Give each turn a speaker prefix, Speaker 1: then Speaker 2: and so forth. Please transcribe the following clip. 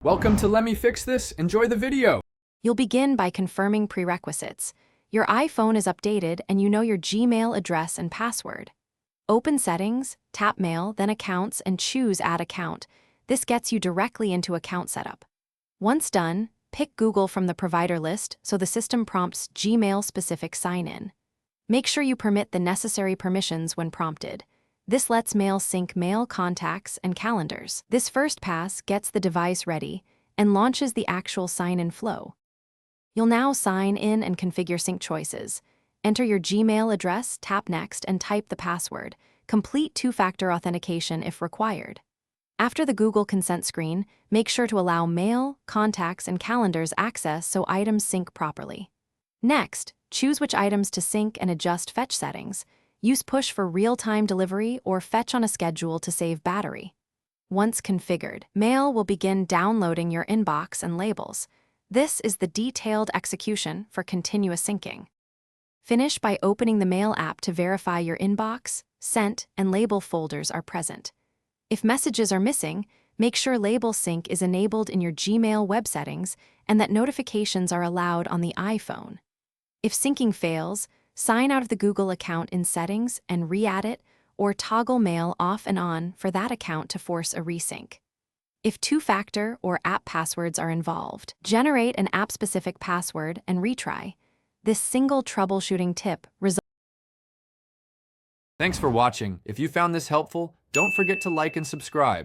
Speaker 1: Welcome to Let Me Fix This. Enjoy the video.
Speaker 2: You'll begin by confirming prerequisites. Your iPhone is updated and you know your Gmail address and password. Open Settings, tap Mail, then Accounts, and choose Add Account. This gets you directly into account setup. Once done, pick Google from the provider list so the system prompts Gmail-specific sign-in. Make sure you permit the necessary permissions when prompted. This lets Mail sync mail, contacts, and calendars. This first pass gets the device ready and launches the actual sign-in flow. You'll now sign in and configure sync choices. Enter your Gmail address, tap Next, and type the password. Complete two-factor authentication if required. After the Google consent screen, make sure to allow Mail, Contacts, and Calendars access so items sync properly. Next, choose which items to sync and adjust fetch settings. Use Push for real-time delivery or Fetch on a schedule to save battery. Once configured, Mail will begin downloading your inbox and labels. This is the detailed execution for continuous syncing. Finish by opening the Mail app to verify your inbox, sent, and label folders are present. If messages are missing, make sure Label Sync is enabled in your Gmail web settings and that notifications are allowed on the iPhone. If syncing fails, sign out of the Google account in Settings and re-add it, or toggle Mail off and on for that account to force a resync. If two-factor or app passwords are involved, generate an app-specific password and retry. This single troubleshooting tip results.
Speaker 1: Thanks for watching. If you found this helpful, don't forget to like and subscribe.